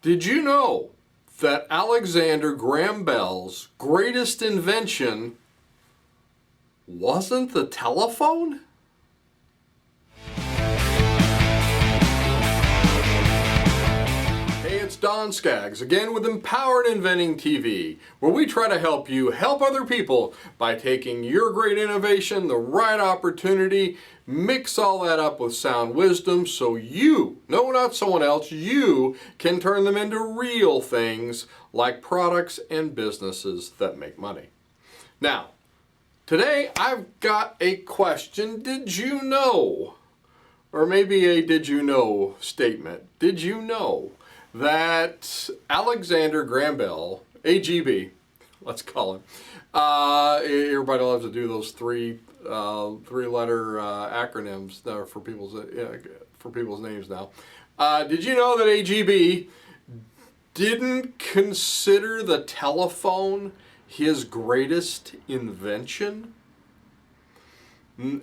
Did you know that Alexander Graham Bell's greatest invention wasn't the telephone? Hey, it's Don Skaggs, again with Empowered Inventing TV, where we try to help you help other people by taking your great innovation, the right opportunity, mix all that up with sound wisdom so you, no, not someone else, you can turn them into real things like products and businesses that make money. Now, today I've got a question. Did you know? Or maybe a did you know statement. Did you know that Alexander Graham Bell, AGB, let's call him, everybody loves to do those three-letter acronyms for people's names now. Did you know that AGB didn't consider the telephone his greatest invention?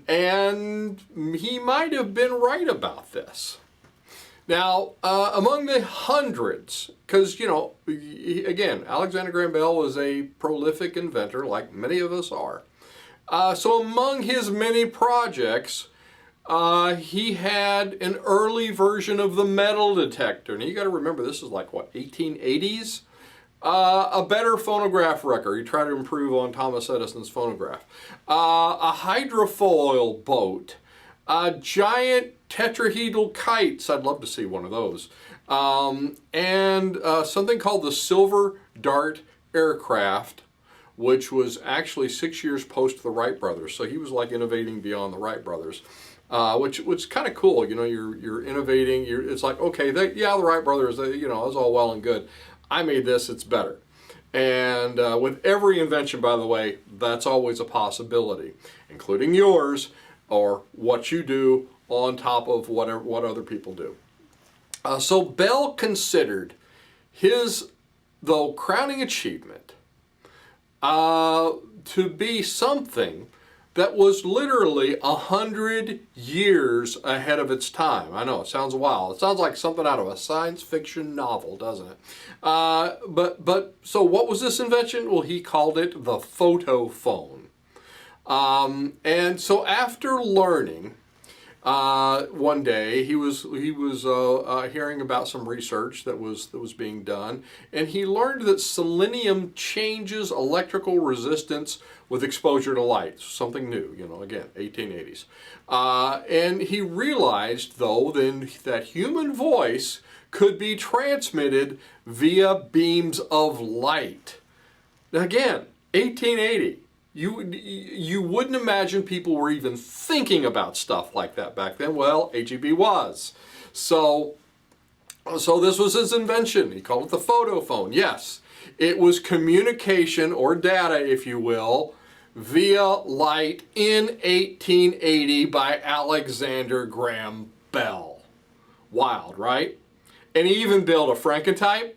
And he might have been right about this. Now, among the hundreds, because, you know, again, Alexander Graham Bell was a prolific inventor, like many of us are. So among his many projects, he had an early version of the metal detector. And you got to remember, this is like, what, 1880s? A better phonograph record. He tried to improve on Thomas Edison's phonograph. A hydrofoil boat. Giant tetrahedral kites. I'd love to see one of those. And something called the Silver Dart aircraft, which was actually 6 years post the Wright brothers. So he was like innovating beyond the Wright brothers, which is kind of cool. You know, you're innovating. It's like, okay, the Wright brothers, you know, it was all well and good. I made this, it's better. And with every invention, by the way, that's always a possibility, including yours or what you do on top of what other people do. So Bell considered his, though, crowning achievement to be something that was literally 100 years ahead of its time. I know, it sounds wild. It sounds like something out of a science fiction novel, doesn't it? So what was this invention? Well, he called it the photophone. And so after learning, one day he was hearing about some research that was being done, and he learned that selenium changes electrical resistance with exposure to light. Something new, you know, again, 1880s. And he realized, though, then that human voice could be transmitted via beams of light. Now, again, 1880. You wouldn't imagine people were even thinking about stuff like that back then. Well, AGB was. So this was his invention. He called it the photophone. Yes, it was communication, or data, if you will, via light in 1880 by Alexander Graham Bell. Wild, right? And he even built a Frankentype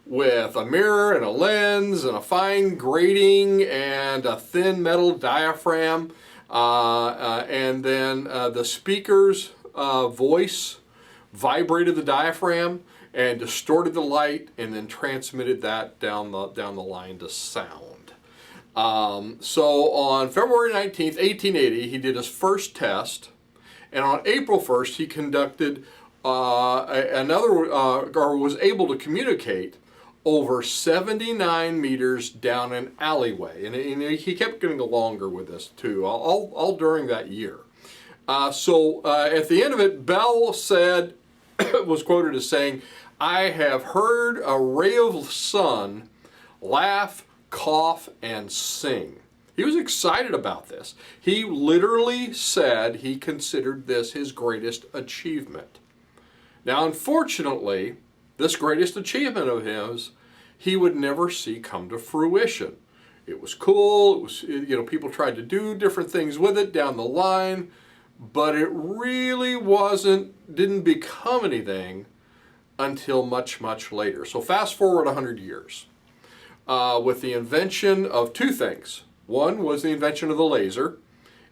with a mirror and a lens and a fine grating and a thin metal diaphragm. And then the speaker's voice vibrated the diaphragm and distorted the light and then transmitted that down the line to sound. So on February 19th, 1880, he did his first test. And on April 1st, he conducted was able to communicate over 79 meters down an alleyway. And he kept getting longer with this too, all during that year. So at the end of it, Bell said, was quoted as saying, "I have heard a ray of sun laugh, cough, and sing." He was excited about this. He literally said he considered this his greatest achievement. Now, unfortunately, this greatest achievement of his, he would never see come to fruition. It was cool. It was, you know, people tried to do different things with it down the line, but it really didn't become anything until much, much later. So fast forward 100 years with the invention of two things. One was the invention of the laser,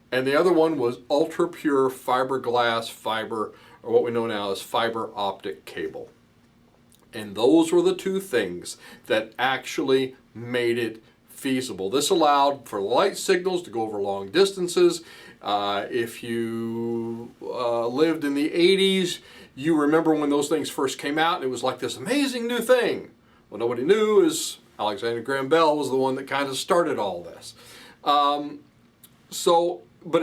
and the other one was ultra pure fiberglass fiber, or what we know now as fiber optic cable. And those were the two things that actually made it feasible. This allowed for light signals to go over long distances. If you lived in the 80s, you remember when those things first came out, and it was like this amazing new thing. What nobody knew is Alexander Graham Bell was the one that kind of started all this. But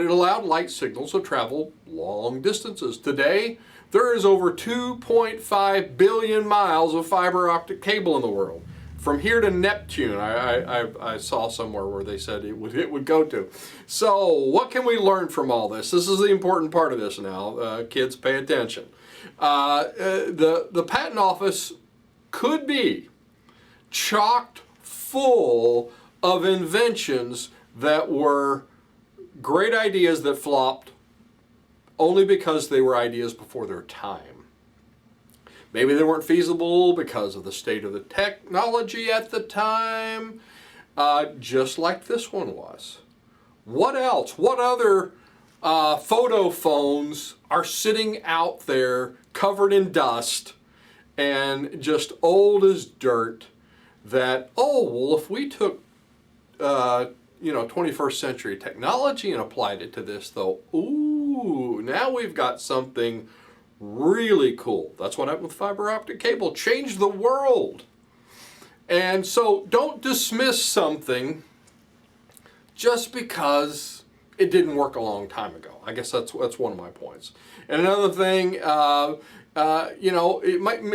it allowed light signals to travel long distances. Today, there is over 2.5 billion miles of fiber optic cable in the world. From here to Neptune, I saw somewhere where they said it would go to. So what can we learn from all this? This is the important part of this now. Kids, pay attention. The Patent Office could be chocked full of inventions that were great ideas that flopped only because they were ideas before their time. Maybe they weren't feasible because of the state of the technology at the time, just like this one was. What else? What other photophones are sitting out there covered in dust and just old as dirt that, oh, well, if we took 21st century technology and applied it to this, though, ooh, now we've got something really cool. That's what happened with fiber optic cable. Changed the world. And so don't dismiss something just because it didn't work a long time ago. I guess that's one of my points. And another thing,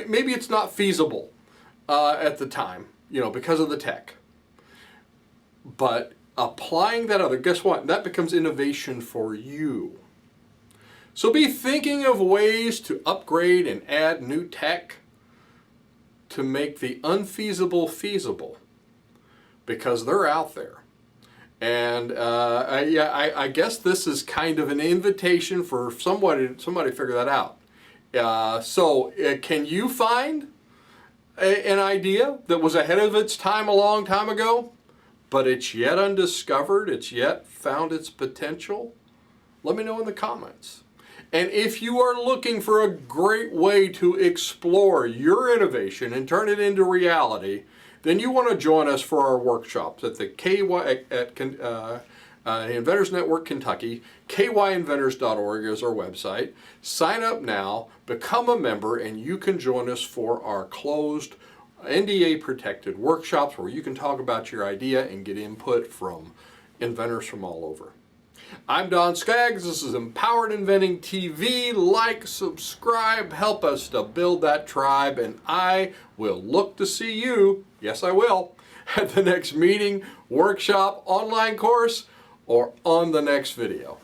maybe it's not feasible at the time, because of the tech. But applying that other, guess what? That becomes innovation for you. So be thinking of ways to upgrade and add new tech to make the unfeasible feasible, because they're out there. And I guess this is kind of an invitation for somebody to figure that out. Can you find an idea that was ahead of its time a long time ago, but it's yet undiscovered, it's yet found its potential? Let me know in the comments. And if you are looking for a great way to explore your innovation and turn it into reality, then you want to join us for our workshops at the Inventors Network Kentucky. kyinventors.org is our website. Sign up now, become a member, and you can join us for our closed NDA-protected workshops where you can talk about your idea and get input from inventors from all over. I'm Don Skaggs. This is Empowered Inventing TV. Like, subscribe, help us to build that tribe, and I will look to see you, yes I will, at the next meeting, workshop, online course, or on the next video.